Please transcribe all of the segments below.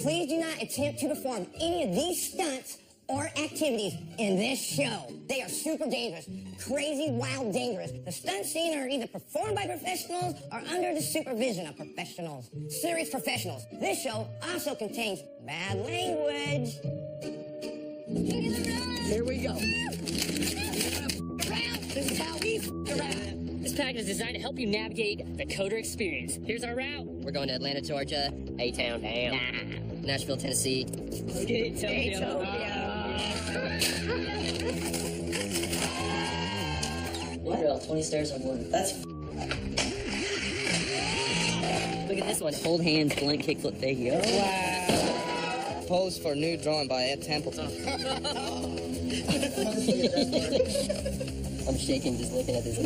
Please do not attempt to perform any of these stunts or activities in this show. They are super dangerous, crazy, wild, dangerous. The stunt scenes are either performed by professionals or under the supervision of professionals. Serious professionals. This show also contains bad language. Here we go. This is how we around. This package is designed to help you navigate the Coder experience. Here's our route. We're going to Atlanta, Georgia, A-Town, damn, Nashville, Tennessee. Wow, 20 stairs on one. That's Look at this one. Hold hands, blank kickflip figure. Wow. Pose for nude drawing by Ed Templeton. I'm shaking just looking at this.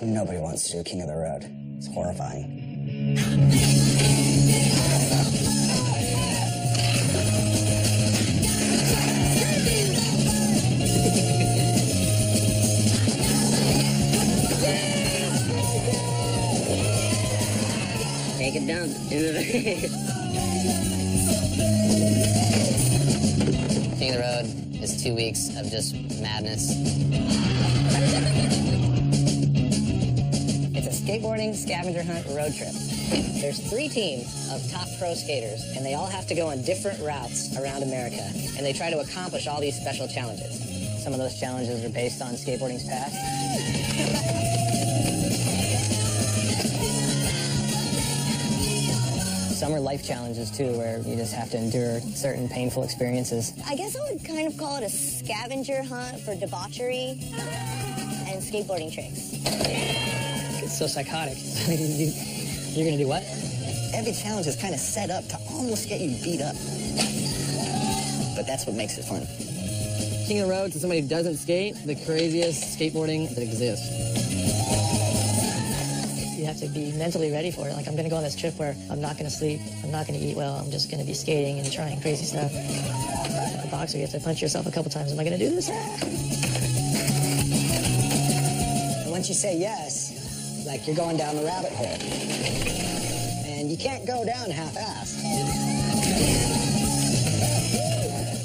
Nobody wants to do King of the Road. It's horrifying. Take it down. King of the Road is 2 weeks of just madness. It's a skateboarding scavenger hunt road trip. There's 3 teams of top pro skaters, and they all have to go on different routes around America, and they try to accomplish all these special challenges. Some of those challenges are based on skateboarding's past. Some are life challenges, too, where you just have to endure certain painful experiences. I guess I would kind of call it a scavenger hunt for debauchery and skateboarding tricks. It's so psychotic. You're gonna do what? Every challenge is kind of set up to almost get you beat up. But that's what makes it fun. King of the Road, to somebody who doesn't skate, the craziest skateboarding that exists. You have to be mentally ready for it. Like, I'm going to go on this trip where I'm not going to sleep, I'm not going to eat well, I'm just going to be skating and trying crazy stuff. Like a boxer, you have to punch yourself a couple times. Am I going to do this? And once you say yes, like you're going down the rabbit hole. And you can't go down half-assed.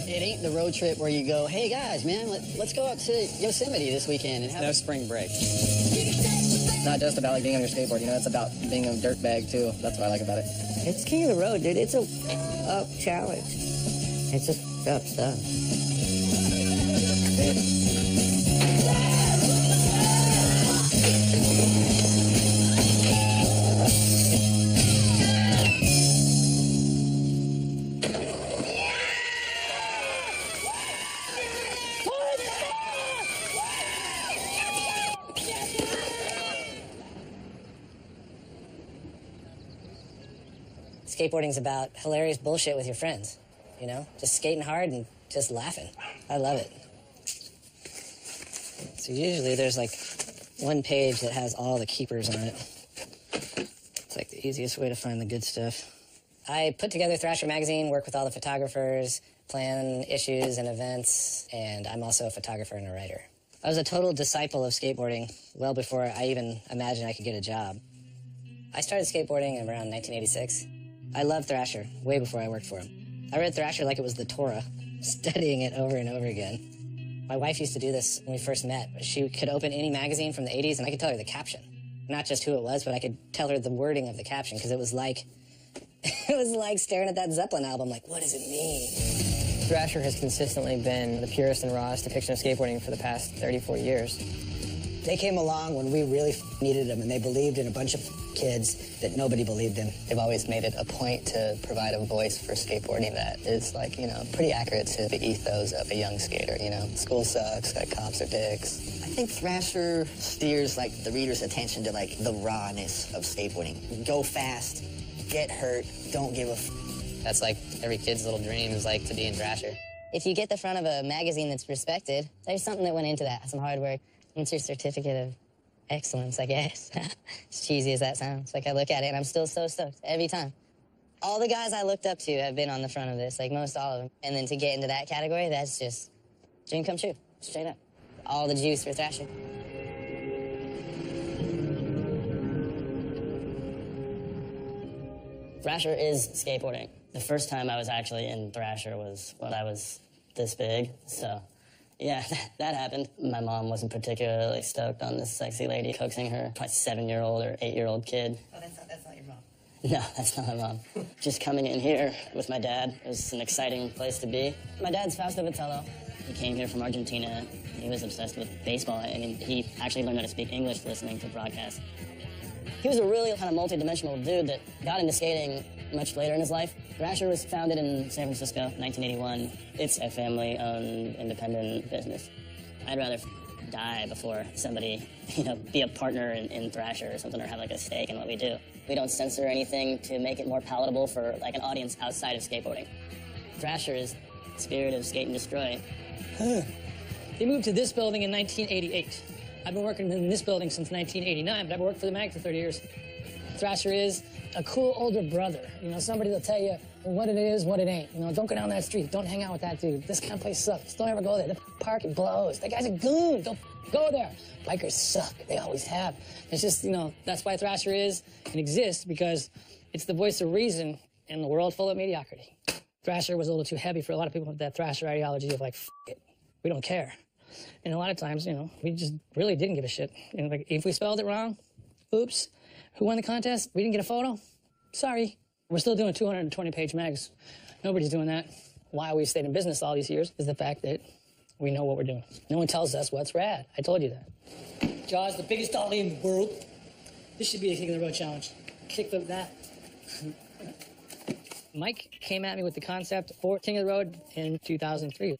It ain't the road trip where you go, hey guys, man, let's go up to Yosemite this weekend and have No spring break. It's not just about like being on your skateboard, you know, it's about being a dirtbag too. That's what I like about it. It's King of the Road, dude. It's a up challenge. It's just up stuff. Skateboarding's about hilarious bullshit with your friends, you know? Just skating hard and just laughing. I love it. So usually there's like one page that has all the keepers on it. It's like the easiest way to find the good stuff. I put together Thrasher magazine, work with all the photographers, plan issues and events, and I'm also a photographer and a writer. I was a total disciple of skateboarding well before I even imagined I could get a job. I started skateboarding around 1986. I loved Thrasher way before I worked for him. I read Thrasher like it was the Torah, studying it over and over again. My wife used to do this when we first met. She could open any magazine from the 80s and I could tell her the caption. Not just who it was, but I could tell her the wording of the caption because it was like staring at that Zeppelin album, like, what does it mean? Thrasher has consistently been the purest and rawest depiction of skateboarding for the past 34 years. They came along when we really needed them, and they believed in a bunch of kids that nobody believed in. They've always made it a point to provide a voice for skateboarding that is, like, you know, pretty accurate to the ethos of a young skater, you know? School sucks, that cops are dicks. I think Thrasher steers, like, the reader's attention to, like, the rawness of skateboarding. Go fast, get hurt, don't give a f. That's like every kid's little dream is, like, to be in Thrasher. If you get the front of a magazine that's respected, there's something that went into that, some hard work. It's your certificate of excellence, I guess. As cheesy as that sounds. Like, I look at it and I'm still so stoked every time. All the guys I looked up to have been on the front of this, like most all of them. And then to get into that category, that's just dream come true, straight up. All the juice for Thrasher. Thrasher is skateboarding. The first time I was actually in Thrasher was when I was this big, so yeah, that happened. My mom wasn't particularly stoked on this sexy lady coaxing her probably 7-year-old or 8-year-old kid. Oh, that's not your mom. No, that's not my mom. Just coming in here with my dad was an exciting place to be. My dad's Fausto Vitello. He came here from Argentina. He was obsessed with baseball. I mean, he actually learned how to speak English listening to broadcasts. He was a really kind of multi-dimensional dude that got into skating much later in his life. Thrasher was founded in San Francisco, 1981. It's a family-owned, independent business. I'd rather die before somebody, be a partner in Thrasher or something, or have like a stake in what we do. We don't censor anything to make it more palatable for like an audience outside of skateboarding. Thrasher is the spirit of skate and destroy. They moved to this building in 1988. I've been working in this building since 1989, but I've worked for the mag for 30 years. Thrasher is a cool older brother. Somebody that'll tell you what it is, what it ain't. Don't go down that street. Don't hang out with that dude. This kind of place sucks. Don't ever go there. The park, it blows. That guy's a goon. Don't go there. Bikers suck. They always have. It's just, that's why Thrasher is and exists, because it's the voice of reason in the world full of mediocrity. Thrasher was a little too heavy for a lot of people with that Thrasher ideology of like, F it. We don't care. And a lot of times, we just really didn't give a shit. And like, if we spelled it wrong, oops. Who won the contest? We didn't get a photo? Sorry. We're still doing 220-page mags. Nobody's doing that. Why we've stayed in business all these years is the fact that we know what we're doing. No one tells us what's rad. I told you that. Jaws, the biggest dolly in the world. This should be a King of the Road challenge. Kickflip that. Mike came at me with the concept for King of the Road in 2003.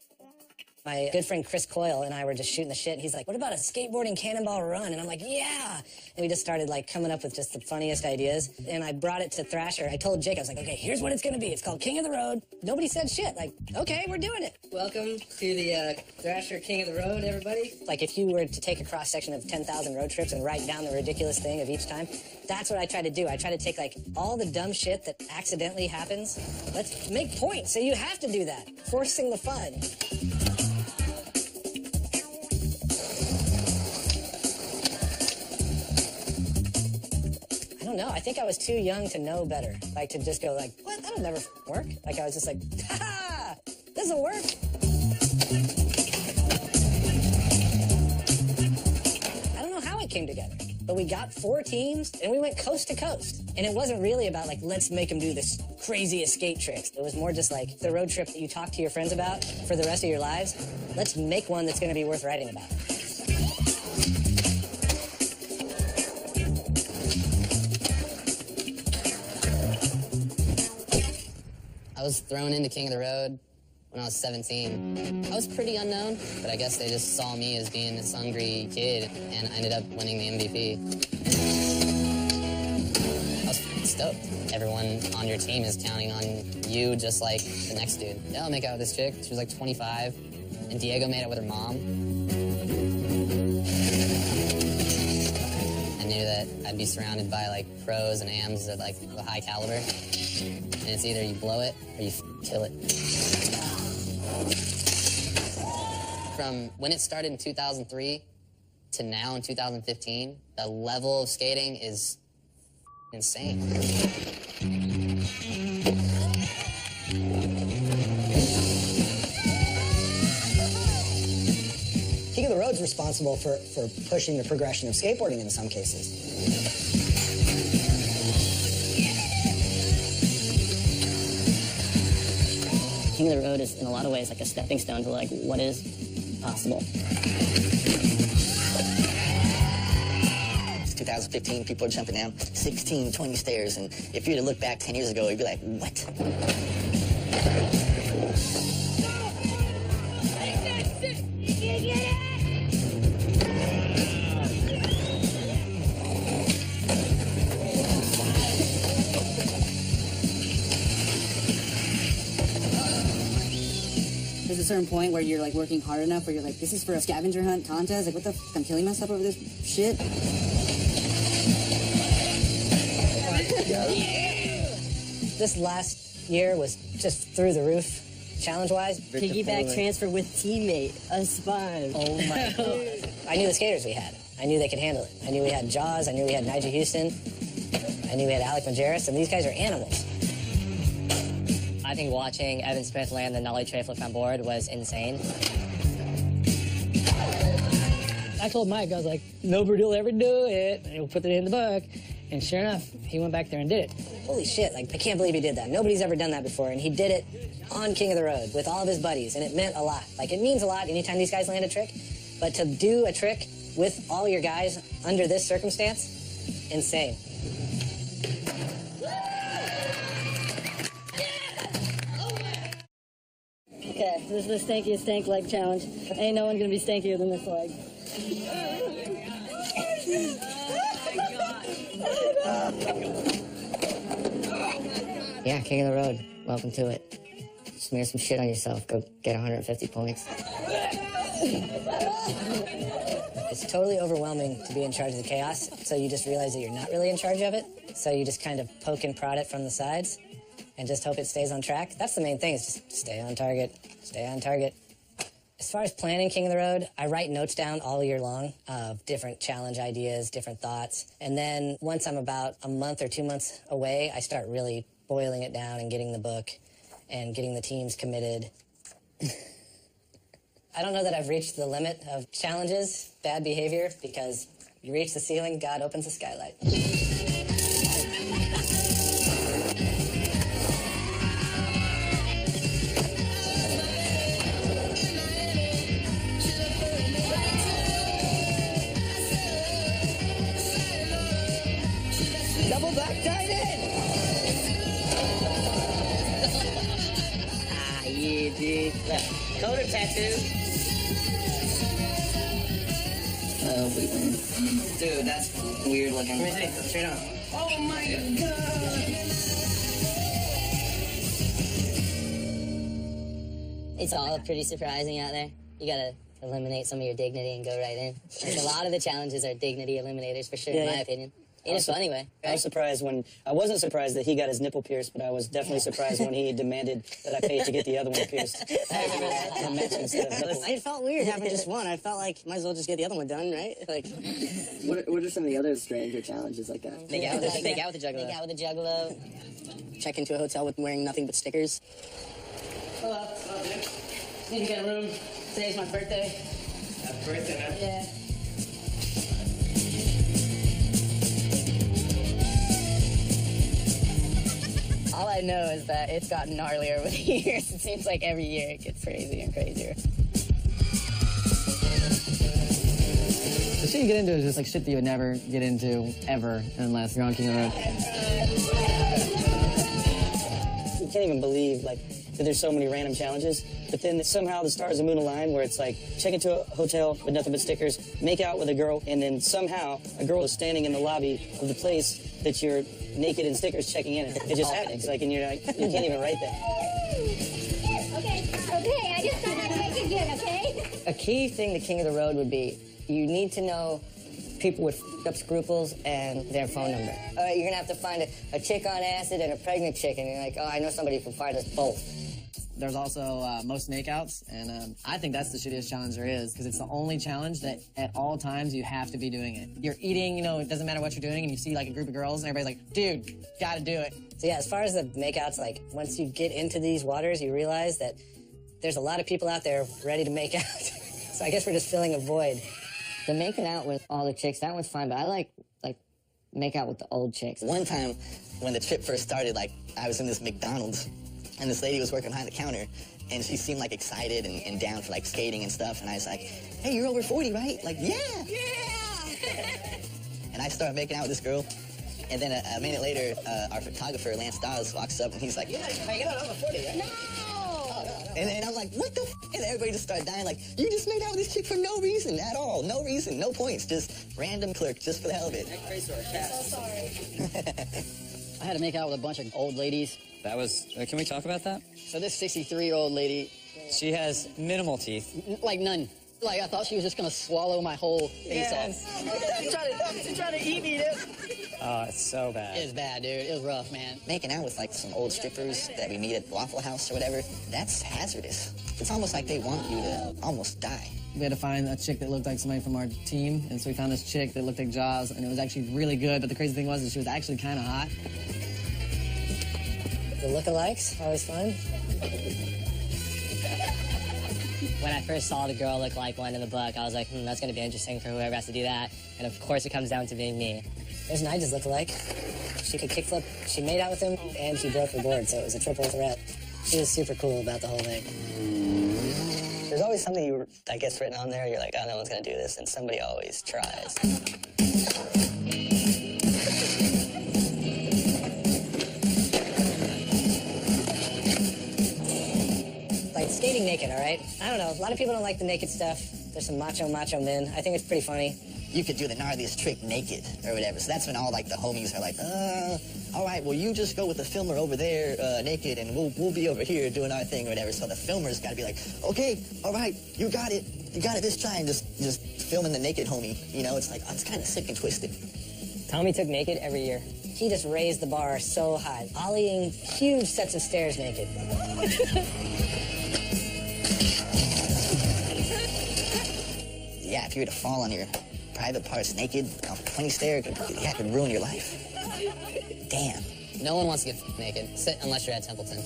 My good friend Chris Coyle and I were just shooting the shit. He's like, what about a skateboarding cannonball run? And I'm like, yeah. And we just started like coming up with just the funniest ideas. And I brought it to Thrasher. I told Jake, I was like, okay, here's what it's going to be. It's called King of the Road. Nobody said shit. Like, okay, we're doing it. Welcome to the Thrasher King of the Road, everybody. Like if you were to take a cross-section of 10,000 road trips and write down the ridiculous thing of each time, that's what I try to do. I try to take like all the dumb shit that accidentally happens. Let's make points. So you have to do that. Forcing the fun. No, I think I was too young to know better. Like to just go like, what? That'll never work. Like I was just like, ha! This'll work. I don't know how it came together, but we got 4 teams and we went coast to coast. And it wasn't really about like, let's make them do this crazy escape tricks. It was more just like the road trip that you talk to your friends about for the rest of your lives. Let's make one that's going to be worth writing about. I was thrown into King of the Road when I was 17. I was pretty unknown, but I guess they just saw me as being this hungry kid, and I ended up winning the MVP. I was stoked. Everyone on your team is counting on you just like the next dude. Yeah, I'll make out with this chick. She was like 25, and Diego made out with her mom. I knew that I'd be surrounded by like pros and AMs at like a high caliber. And it's either you blow it or you kill it. From when it started in 2003 to now in 2015, the level of skating is insane. King of the Road's responsible for pushing the progression of skateboarding in some cases. King of the Road is in a lot of ways like a stepping stone to like what is possible. It's 2015, people are jumping down 16, 20 stairs, and if you were to look back 10 years ago, you'd be like, what? There's a certain point where you're like working hard enough where you're like, this is for a scavenger hunt contest? Like, what the f? I'm killing myself over this shit? This last year was just through the roof, challenge-wise. Piggyback transfer with teammate, a spy. Oh my God. I knew the skaters we had. I knew they could handle it. I knew we had Jaws. I knew we had Nigel Houston. I knew we had Alec Majerus, and these guys are animals. I think watching Evan Smith land the nollie tray flip on board was insane. I told Mike, I was like, nobody will ever do it. And he'll put it in the book. And sure enough, he went back there and did it. Holy shit, like, I can't believe he did that. Nobody's ever done that before. And he did it on King of the Road with all of his buddies. And it meant a lot. Like, it means a lot anytime these guys land a trick. But to do a trick with all your guys under this circumstance, insane. Okay, this is the stankiest stank leg challenge. Ain't no one gonna be stankier than this leg. Yeah, King of the Road. Welcome to it. Smear some shit on yourself. Go get 150 points. It's totally overwhelming to be in charge of the chaos, so you just realize that you're not really in charge of it. So you just kind of poke and prod it from the sides and just hope it stays on track. That's the main thing, is just stay on target, stay on target. As far as planning King of the Road, I write notes down all year long of different challenge ideas, different thoughts. And then once I'm about a month or 2 months away, I start really boiling it down and getting the book and getting the teams committed. I don't know that I've reached the limit of challenges, bad behavior, because you reach the ceiling, God opens the skylight. Double back tight in! Ah, yeah, dude. Coder tattoo. We win. Dude, that's weird looking. Let me see. Straight on. Oh my god! It's all pretty surprising out there. You gotta eliminate some of your dignity and go right in. Like, a lot of the challenges are dignity eliminators, for sure, in my opinion. In a funny way. I was surprised when, I wasn't surprised that he got his nipple pierced, but I was definitely surprised when he demanded that I pay to get the other one pierced. It felt weird having just one. I felt like might as well just get the other one done, right? Like, What are some of the other stranger challenges like that? make out with the juggalo. Make out with the juggalo. Check into a hotel with wearing nothing but stickers. Hello, dude. Need to get a room. Today's my birthday. Happy birthday, man. Yeah. All I know is that it's gotten gnarlier over the years. It seems like every year it gets crazier and crazier. The shit you get into is just like shit that you would never get into ever unless you're on King of the Road. You can't even believe like that there's so many random challenges, but then somehow the stars and moon align where it's like check into a hotel with nothing but stickers, make out with a girl, and then somehow a girl is standing in the lobby of the place that you're naked and stickers checking in. It just happens, like, and you're like, you can't even write that. Okay, I just thought I'd make it good, okay? A key thing to King of the Road would be you need to know people with up scruples and their phone number. All right, you're gonna have to find a chick on acid and a pregnant chick, and you're like, oh, I know somebody who can find us both. There's also most makeouts, and I think that's the shittiest challenge there is, because it's the only challenge that at all times you have to be doing it. You're eating, you know, it doesn't matter what you're doing, and you see like a group of girls, and everybody's like, dude, gotta do it. So yeah, as far as the makeouts, like, once you get into these waters, you realize that there's a lot of people out there ready to make out. So I guess we're just filling a void. The making out with all the chicks, that one's fine, but I like make out with the old chicks. One time when the trip first started, like, I was in this McDonald's and this lady was working behind the counter and she seemed like excited and down for like skating and stuff, and I was like, hey, you're over 40, right? Like, yeah. And I started making out with this girl, and then a minute later, our photographer, Lance Dawes, walks up and he's like, yeah, you're making out over 40, right? No! And I'm like, what the f? And everybody just started dying, like, you just made out with this chick for no reason at all. No reason, no points, just random clerk, just for the hell of it. I'm so sorry. I had to make out with a bunch of old ladies. That was, can we talk about that? So this 63-year-old lady... She has minimal teeth. Like none. Like, I thought she was just gonna swallow my whole face off. She's trying to eat me, dude. Oh, it's so bad. It was bad, dude. It was rough, man. Making out with, like, some old strippers that we meet at Waffle House or whatever, that's hazardous. It's almost like they want you to almost die. We had to find a chick that looked like somebody from our team, and so we found this chick that looked like Jaws, and it was actually really good, but the crazy thing was that she was actually kind of hot. The lookalikes, always fun. When I first saw the girl look like one in the book, I was like, that's going to be interesting for whoever has to do that. And of course, it comes down to being me. There's Nigel's lookalike. She could kickflip. She made out with him, and she broke her board, so it was a triple threat. She was super cool about the whole thing. There's always something that gets written on there. You're like, oh, no one's going to do this, and somebody always tries. Like skating naked, all right? I don't know. A lot of people don't like the naked stuff. There's some macho men. I think it's pretty funny. You could do the gnarliest trick naked or whatever. So that's when all like the homies are like, all right, well you just go with the filmer over there naked, and we'll be over here doing our thing or whatever. So the filmer's got to be like, okay, all right, you got it this time. Just filming the naked homie. You know, it's like, oh, it's kind of sick and twisted. Tommy took naked every year. He just raised the bar so high, ollieing huge sets of stairs naked. Yeah, if you were to fall on your private parts naked off a 20 stair, it could ruin your life. Damn. No one wants to get naked, unless you're at Templeton.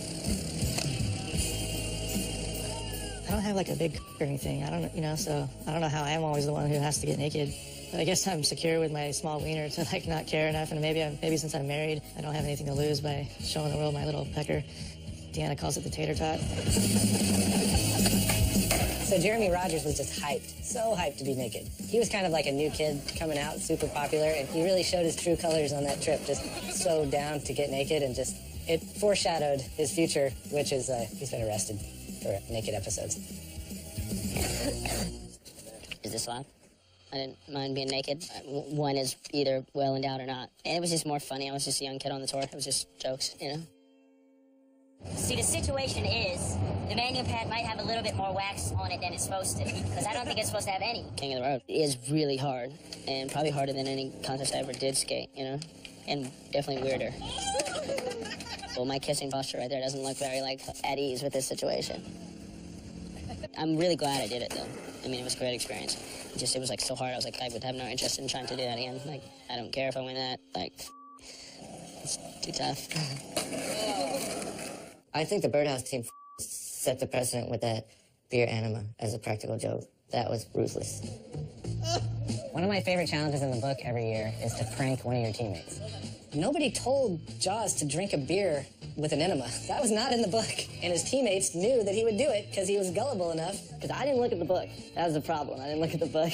I don't have like a big or anything. I don't, so I don't know how I'm always the one who has to get naked. But I guess I'm secure with my small wiener to like not care enough, and maybe since I'm married, I don't have anything to lose by showing the world my little pecker. Deanna calls it the tater tot. So Jeremy Rogers was just hyped, so hyped to be naked. He was kind of like a new kid coming out, super popular, and he really showed his true colors on that trip, just so down to get naked, and just, it foreshadowed his future, which is, he's been arrested for naked episodes. Is this loud? I didn't mind being naked. One is either well endowed or not. And it was just more funny. I was just a young kid on the tour. It was just jokes, See, the situation is, the manual pad might have a little bit more wax on it than it's supposed to, because I don't think it's supposed to have any. King of the Road is really hard, and probably harder than any contest I ever did skate, and definitely weirder. Well, my kissing posture right there doesn't look very, at ease with this situation. I'm really glad I did it, though. I mean, it was a great experience. It was, so hard. I was like, I would have no interest in trying to do that again. I don't care if I win that. It's too tough. I think the Birdhouse team set the precedent with that beer enema as a practical joke. That was ruthless. One of my favorite challenges in the book every year is to prank one of your teammates. Nobody told Jaws to drink a beer with an enema. That was not in the book. And his teammates knew that he would do it because he was gullible enough. Because I didn't look at the book. That was the problem. I didn't look at the book.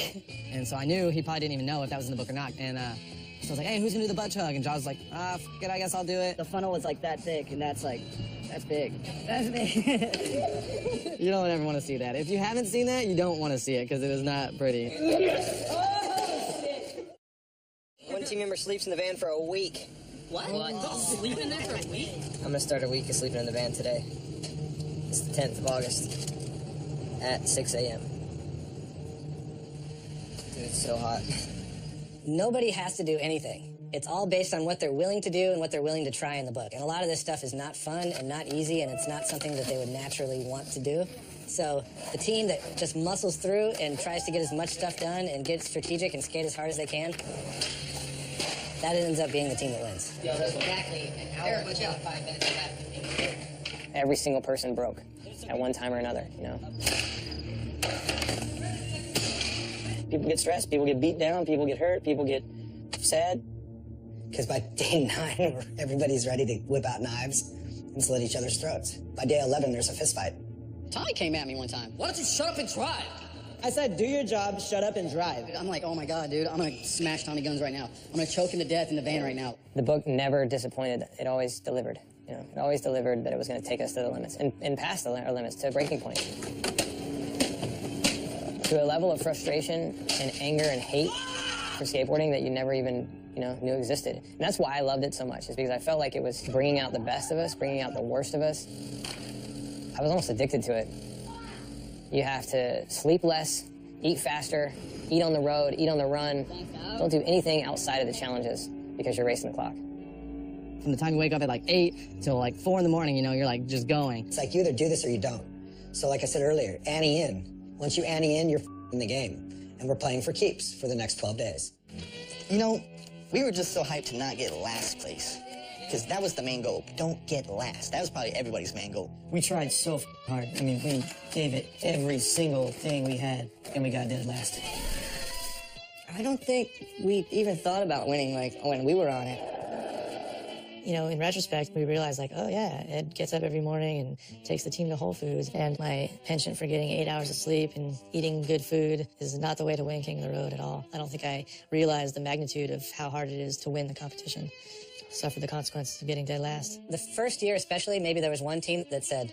And so I knew he probably didn't even know if that was in the book or not. And so I was like, hey, who's gonna do the butt chug? And Jaws was like, f it, I guess I'll do it. The funnel was that thick, and that's big. That's big. You don't ever want to see that. If you haven't seen that, you don't want to see it because it is not pretty. One team member sleeps in the van for a week. What? Sleep in there for a week? I'm gonna start a week of sleeping in the van today. It's the 10th of August at 6 a.m. Dude, it's so hot. Nobody has to do anything. It's all based on what they're willing to do and what they're willing to try in the book. And a lot of this stuff is not fun and not easy, and it's not something that they would naturally want to do. So the team that just muscles through and tries to get as much stuff done and get strategic and skate as hard as they can, that ends up being the team that wins. Exactly an hour and 5 minutes of that. Every single person broke at one time or another, People get stressed, people get beat down, people get hurt, people get sad. Because by day 9, everybody's ready to whip out knives and slit each other's throats. By day 11, there's a fist fight. Tommy came at me one time. Why don't you shut up and drive? I said, do your job, shut up and drive. I'm like, oh my God, dude, I'm gonna smash Tommy guns right now. I'm gonna choke him to death in the van right now. The book never disappointed. It always delivered. It always delivered that it was going to take us to the limits and past our limits to a breaking point. To a level of frustration and anger and hate for skateboarding that you never even, knew existed. And that's why I loved it so much, is because I felt like it was bringing out the best of us, bringing out the worst of us. I was almost addicted to it. You have to sleep less, eat faster, eat on the road, eat on the run. Don't do anything outside of the challenges because you're racing the clock. From the time you wake up at 8 till 4 in the morning, you're just going. It's like you either do this or you don't. So like I said earlier, Annie in. Once you Annie in, you're in the game. And we're playing for keeps for the next 12 days. We were just so hyped to not get last place. because that was the main goal. Don't get last. That was probably everybody's main goal. We tried so hard. I mean, we gave it every single thing we had, and we got dead last. I don't think we even thought about winning, like, when we were on it. You know, in retrospect, we realized, like, oh, yeah, Ed gets up every morning and takes the team to Whole Foods, and my penchant for getting 8 hours of sleep and eating good food is not the way to win King of the Road at all. I don't think I realized the magnitude of how hard it is to win the competition. Suffered the consequences of getting dead last. The first year especially, maybe there was one team that said,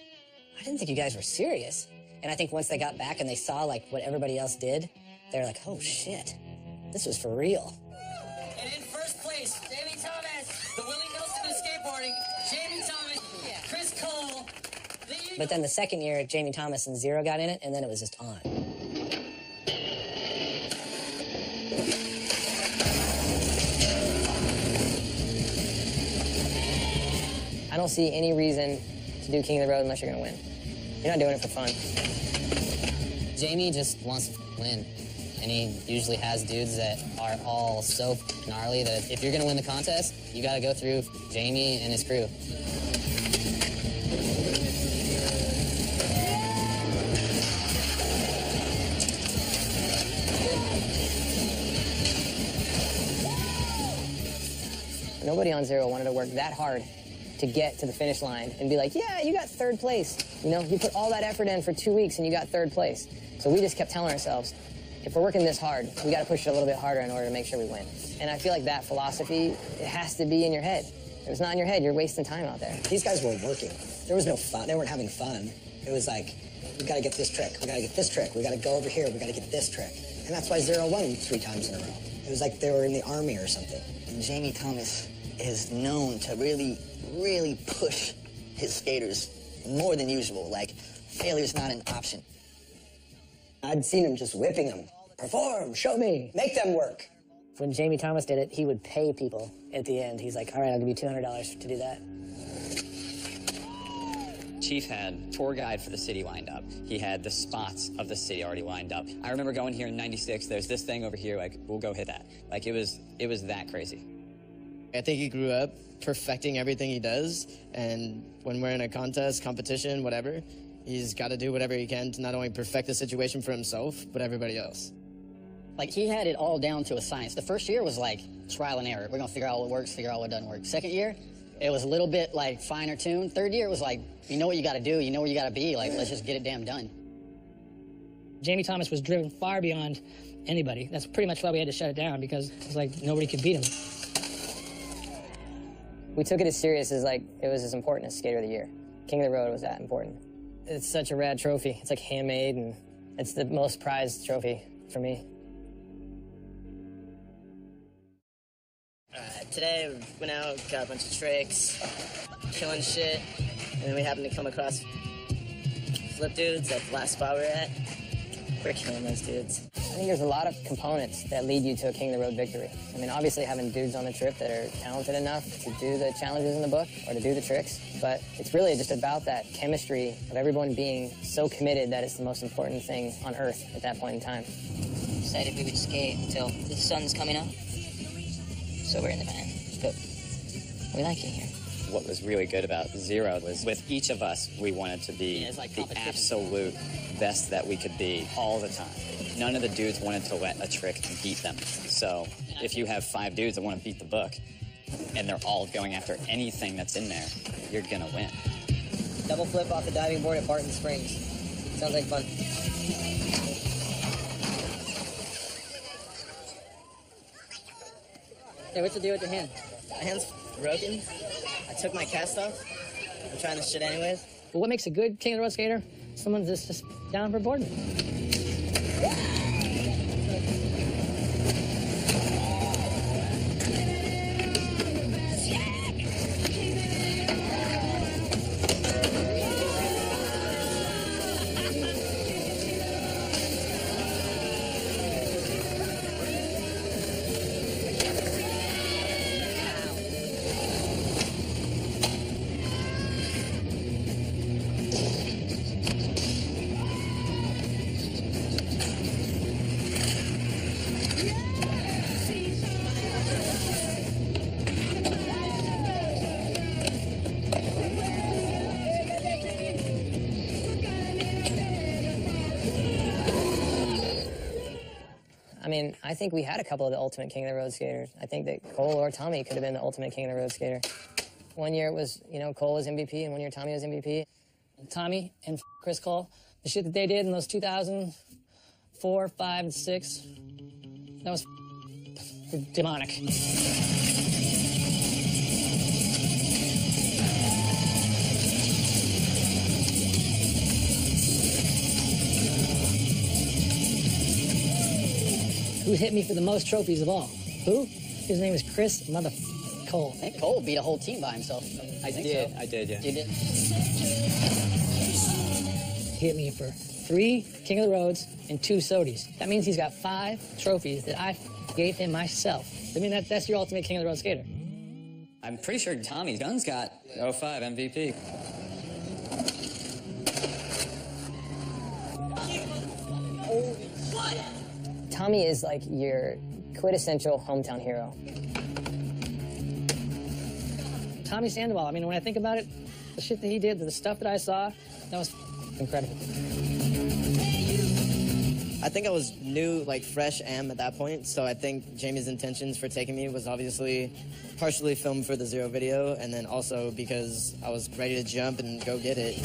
I didn't think you guys were serious. And I think once they got back and they saw, like, what everybody else did, they were like, oh, shit, this was for real. And in first place, Jamie Thomas, the Willie Nelson of skateboarding, Jamie Thomas, Chris Cole. But then the second year, Jamie Thomas and Zero got in it, and then it was just on. I don't see any reason to do King of the Road unless you're gonna win. You're not doing it for fun. Jamie just wants to win. And he usually has dudes that are all so gnarly that if you're gonna win the contest, you gotta go through Jamie and his crew. Nobody on Zero wanted to work that hard to get to the finish line and be like, yeah, you got third place. You know, you put all that effort in for 2 weeks and you got third place. So we just kept telling ourselves, if we're working this hard, we got to push it a little bit harder in order to make sure we win. And I feel like that philosophy, it has to be in your head. If it's not in your head, you're wasting time out there. These guys were working. There was no fun. They weren't having fun. It was like, we got to get this trick. We got to get this trick. We got to go over here. We got to get this trick. And that's why Zero won 3 times in a row. It was like they were in the army or something. And Jamie Thomas is known to really, really push his skaters more than usual. Like, failure's not an option. I'd seen him just whipping them. Perform, show me, make them work. When Jamie Thomas did it, he would pay people at the end. He's like, all right, I'll give you $200 to do that. Chief had tour guide for the city lined up. He had the spots of the city already lined up. I remember going here in '96, there's this thing over here, like, we'll go hit that. Like, it was that crazy. I think he grew up perfecting everything he does, and when we're in a contest, competition, whatever, he's got to do whatever he can to not only perfect the situation for himself, but everybody else. Like, he had it all down to a science. The first year was like trial and error. We're gonna figure out what works, figure out what doesn't work. Second year, it was a little bit like finer tuned. Third year was like, you know what you gotta do, you know where you gotta be, like, let's just get it damn done. Jamie Thomas was driven far beyond anybody. That's pretty much why we had to shut it down, because it was like nobody could beat him. We took it as serious as, like, it was as important as Skater of the Year. King of the Road was that important. It's such a rad trophy. It's like handmade, and it's the most prized trophy for me. Today we went out, got a bunch of tricks, killing shit, and then we happened to come across flip dudes at the last spot we were at. We're killing those dudes. I think there's a lot of components that lead you to a King of the Road victory. I mean, obviously having dudes on the trip that are talented enough to do the challenges in the book or to do the tricks, but it's really just about that chemistry of everyone being so committed that it's the most important thing on Earth at that point in time. Decided we would skate until the sun's coming up. So we're in the van. But we like it here. What was really good about Zero was with each of us, we wanted to be like the absolute best that we could be all the time. None of the dudes wanted to let a trick beat them. So if you have 5 dudes that want to beat the book, and they're all going after anything that's in there, you're gonna win. Double flip off the diving board at Barton Springs. Sounds like fun. Hey, what's the deal with your hand? My hand's broken. I took my cast off. I'm trying this shit anyways. But what makes a good King of the Road skater? Someone that's just down for boarding. I think we had a couple of the ultimate King of the Road skaters. I think that Cole or Tommy could have been the ultimate King of the Road skater. One year it was, you know, Cole was MVP, and one year Tommy was MVP. Tommy and Chris Cole, the shit that they did in those 2004, 5, and 6, that was demonic. Who hit me for the most trophies of all? Who? His name is Chris Cole. I think Cole beat a whole team by himself. I did, yeah. You did? He hit me for 3 King of the Roads and 2 Sodies. That means he's got 5 trophies that I gave him myself. I mean, that's your ultimate King of the Road skater. I'm pretty sure Tommy Gunn's got 05 MVP. Tommy is like your quintessential hometown hero. Tommy Sandoval, I mean, when I think about it, the shit that he did, the stuff that I saw, that was incredible. I think I was new, like fresh at that point, so I think Jamie's intentions for taking me was obviously partially filmed for the Zero video, and then also because I was ready to jump and go get it.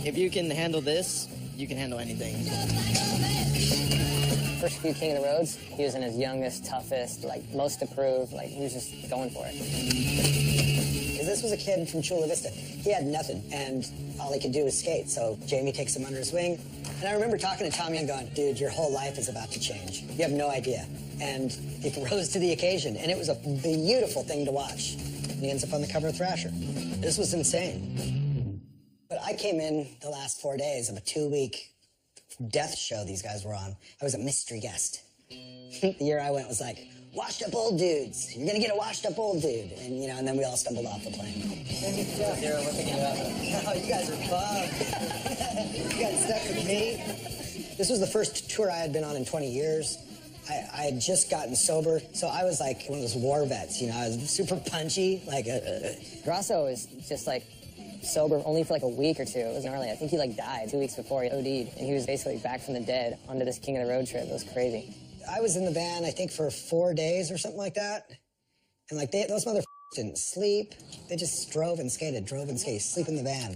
If you can handle this, you can handle anything. First few King of the Roads, he was in his youngest, toughest, like most approved, like he was just going for it. Because this was a kid from Chula Vista. He had nothing, and all he could do was skate. So Jamie takes him under his wing. And I remember talking to Tommy and going, dude, your whole life is about to change. You have no idea. And he rose to the occasion, and it was a beautiful thing to watch. And he ends up on the cover of Thrasher. This was insane. But I came in the last 4 days of a 2-week death show these guys were on. I was a mystery guest. The year I went was like, washed up old dudes. You're gonna get a washed up old dude. And, you know, and then we all stumbled off the plane. Zero, we're picking you up. Oh, you guys are bummed. You got stuck with me. This was the first tour I had been on in 20 years. I had just gotten sober, so I was like one of those war vets, you know, I was super punchy, like Grasso is just like sober only for like a week or 2. It was gnarly. I think he like died 2 weeks before he OD'd, and he was basically back from the dead onto this King of the Road trip. It was crazy. I was in the van, I think, for 4 days or something like that. And like those motherfuckers didn't sleep. They just drove and skated, sleep in the van.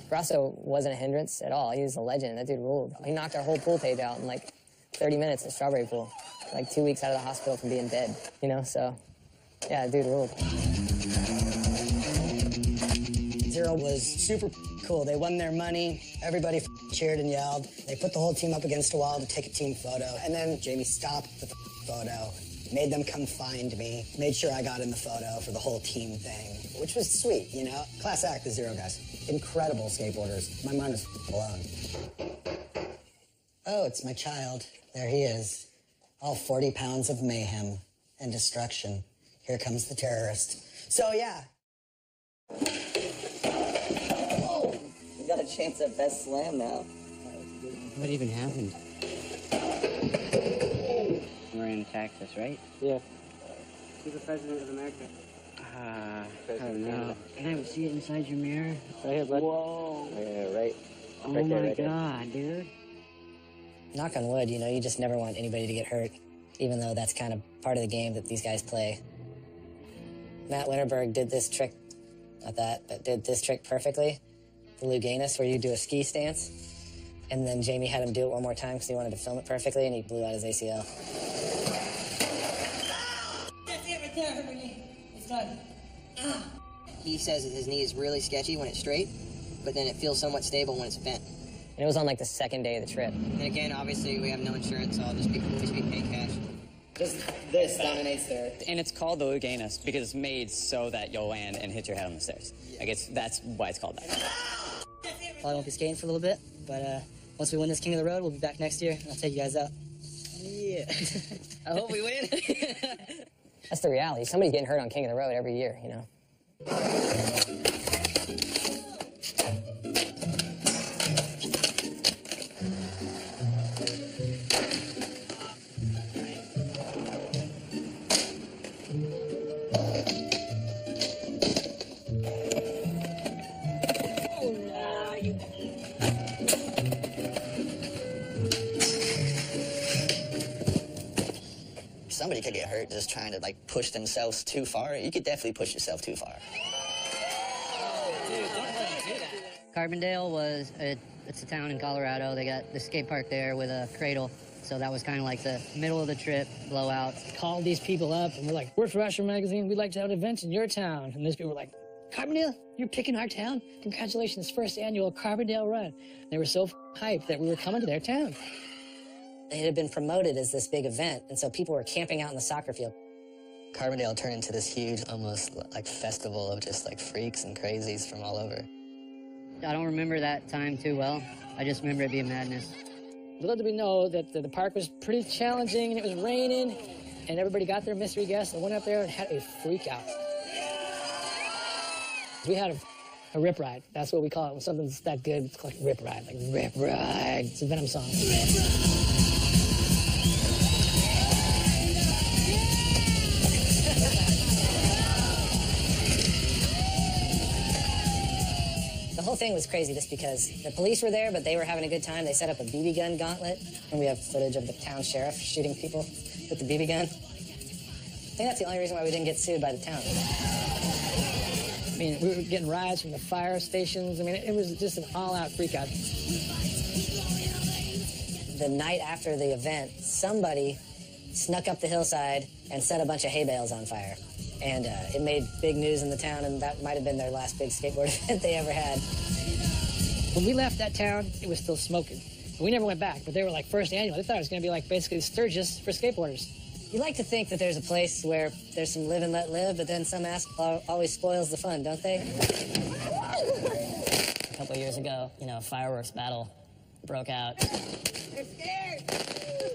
Grasso wasn't a hindrance at all. He was a legend. That dude ruled. He knocked our whole pool page out in like 30 minutes at Strawberry Pool. Like 2 weeks out of the hospital from being dead, you know? So, yeah, dude ruled. Zero was super cool. They won their money. Everybody cheered and yelled. They put the whole team up against a wall to take a team photo. And then Jamie stopped the photo, made them come find me, made sure I got in the photo for the whole team thing, which was sweet, you know? Class act, the Zero guys. Incredible skateboarders. My mind was blown. Oh, it's my child. There he is. All 40 pounds of mayhem and destruction. Here comes the terrorist. So, yeah. Oh, you got a chance at best slam now. What even happened? We're in Texas, right? Yeah. Who's the president of America? I don't know. Can I see it inside your mirror? Right here, bud. Whoa. Yeah, right. Oh Right there, my right there. God, dude. Knock on wood, you know, you just never want anybody to get hurt, even though that's kind of part of the game that these guys play. Matt Winterberg did this trick, not that, but did this trick perfectly. The Luganus, where you do a ski stance. And then Jamie had him do it one more time because he wanted to film it perfectly, and he blew out his ACL. That's it right there, hurt my knee. It's done. He says that his knee is really sketchy when it's straight, but then it feels somewhat stable when it's bent. And it was on like the second day of the trip. And again, obviously, we have no insurance, so we'll just be paying cash. Just this dominates there. And it's called the Luganus because it's made so that you'll land and hit your head on the stairs. I guess that's why it's called that. Probably won't be skating for a little bit, but once we win this King of the Road, we'll be back next year, and I'll take you guys out. Yeah. I hope we win. That's the reality. Somebody's getting hurt on King of the Road every year, you know? somebody could get hurt just trying to, like, push themselves too far. You could definitely push yourself too far. Carbondale was, it's a town in Colorado. They got the skate park there with a cradle. So that was kind of like the middle of the trip blowout. Called these people up and we're like, we're Thrasher Magazine. We'd like to have events in your town. And these people were like, Carbondale, you're picking our town? Congratulations, first annual Carbondale Run. They were so hyped that we were coming to their town. It had been promoted as this big event, and so people were camping out in the soccer field. Carbondale turned into this huge, almost like festival of just like freaks and crazies from all over. I don't remember that time too well. I just remember it being madness. Little did we know that the park was pretty challenging and it was raining, and everybody got their mystery guests and went up there and had a freak out. We had a rip ride. That's what we call it. When something's that good, it's called rip ride. Like rip ride. It's a Venom song. The whole thing was crazy just because the police were there, but they were having a good time. They set up a BB gun gauntlet, and we have footage of the town sheriff shooting people with the BB gun. I think that's the only reason why we didn't get sued by the town. I mean, we were getting rides from the fire stations. I mean, it was just an all-out freak-out. The night after the event, somebody snuck up the hillside and set a bunch of hay bales on fire. And it made big news in the town, and that might have been their last big skateboard event they ever had. When we left that town, it was still smoking. We never went back, but they were like first annual. They thought it was going to be like basically Sturgis for skateboarders. You like to think that there's a place where there's some live and let live, but then some ass always spoils the fun, don't they? A couple of years ago, you know, a fireworks battle broke out. They're scared.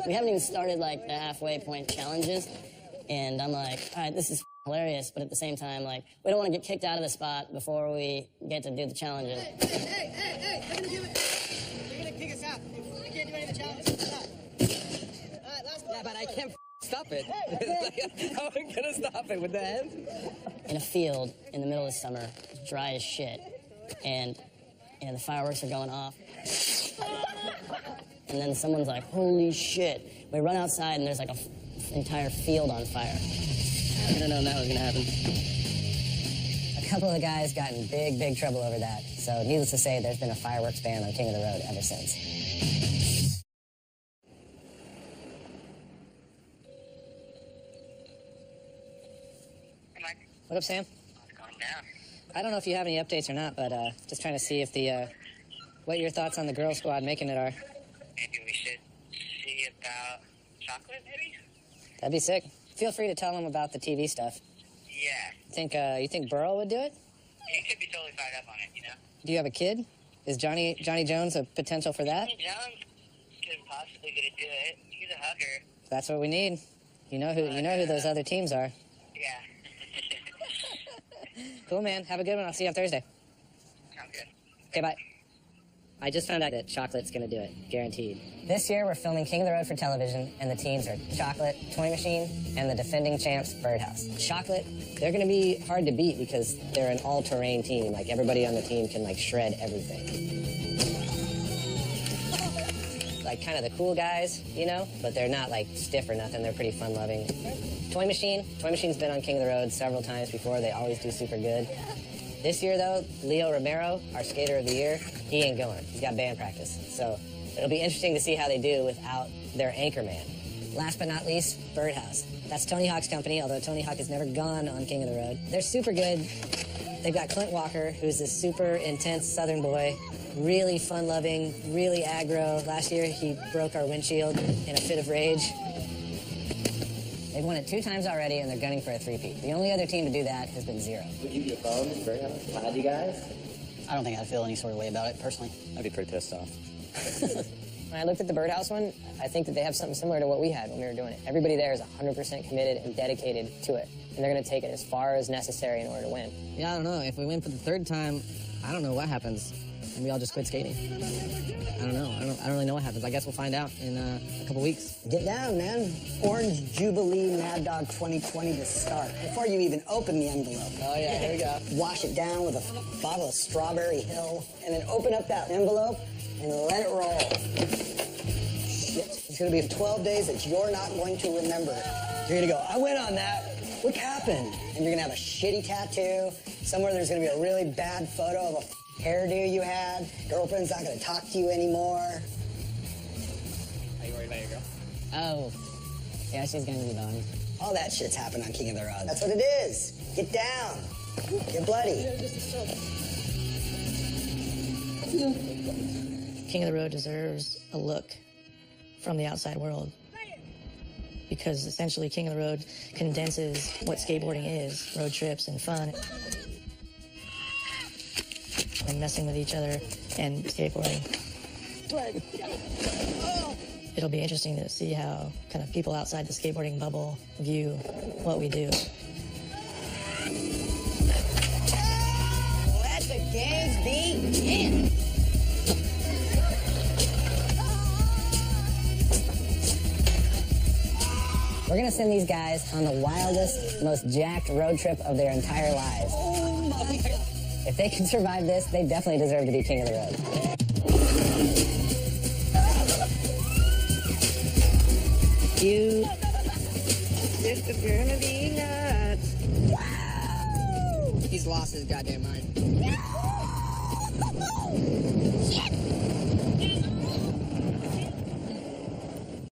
We haven't even started like the halfway point challenges, and I'm like, all right, this is hilarious, but at the same time, like, we don't want to get kicked out of the spot before we get to do the challenges. Hey, they're gonna do it. They're gonna kick us out. We can't do any of the challenges. Stop. All right, last one. Yeah, but I can't stop it. How am I gonna stop it with the hands? In a field in the middle of the summer, dry as shit, and the fireworks are going off. And then someone's like, holy shit. We run outside and there's like an entire field on fire. I didn't know that was gonna happen. A couple of the guys got in big trouble over that. So needless to say, there's been a fireworks ban on King of the Road ever since. What up, Sam? What's going down? I don't know if you have any updates or not, but just trying to see if what your thoughts on the girl squad making it are. Maybe we should see about chocolate, maybe? That'd be sick. Feel free to tell them about the TV stuff. Yeah. You think Burl would do it? He could be totally fired up on it, you know? Do you have a kid? Is Johnny Jones a potential for that? Johnny Jones could possibly gonna do it. He's a hugger. That's what we need. You know who those other teams are. Yeah. Cool, man. Have a good one. I'll see you on Thursday. Sounds good. Okay, bye. I just found out that Chocolate's going to do it. Guaranteed. This year, we're filming King of the Road for television, and the teams are Chocolate, Toy Machine, and the defending champs, Birdhouse. Chocolate, they're going to be hard to beat because they're an all-terrain team. Like, everybody on the team can, like, shred everything. Like, kind of the cool guys, you know? But they're not, like, stiff or nothing. They're pretty fun-loving. Toy Machine's been on King of the Road several times before. They always do super good. This year, though, Leo Romero, our skater of the year, he ain't going. He's got band practice. So it'll be interesting to see how they do without their anchor man. Last but not least, Birdhouse. That's Tony Hawk's company, although Tony Hawk has never gone on King of the Road. They're super good. They've got Clint Walker, who's this super intense Southern boy, really fun-loving, really aggro. Last year, he broke our windshield in a fit of rage. They've won it 2 times already, and they're gunning for a 3-peat. The only other team to do that has been 0. Would you be opposed? Glad you guys? I don't think I'd feel any sort of way about it, personally. I'd be pretty pissed off. When I looked at the Birdhouse one, I think that they have something similar to what we had when we were doing it. Everybody there is 100% committed and dedicated to it, and they're going to take it as far as necessary in order to win. Yeah, I don't know. If we win for the 3rd time, I don't know what happens. And we all just quit skating. I don't know. I don't really know what happens. I guess we'll find out in a couple weeks. Get down, man. Orange Jubilee Mad Dog 2020 to start. Before you even open the envelope. Oh, yeah, here we go. Wash it down with a bottle of Strawberry Hill, and then open up that envelope and let it roll. Shit. going to be 12 days that you're not going to remember. You're going to go, I went on that. What happened? And you're going to have a shitty tattoo. Somewhere there's going to be a really bad photo of a hairdo you had. Girlfriend's not going to talk to you anymore. Are you worried about your girl? Oh, yeah, she's going to be bummed. All that shit's happened on King of the Road. That's what it is. Get down. Get bloody. King of the Road deserves a look from the outside world, because essentially King of the Road condenses what skateboarding is, road trips and fun, and messing with each other and skateboarding. It'll be interesting to see how kind of people outside the skateboarding bubble view what we do. Let the games begin. We're gonna send these guys on the wildest, most jacked road trip of their entire lives. Oh my God. If they can survive this, they definitely deserve to be king of the road. You. This is gonna be nuts. Wow. He's lost his goddamn mind. Shit.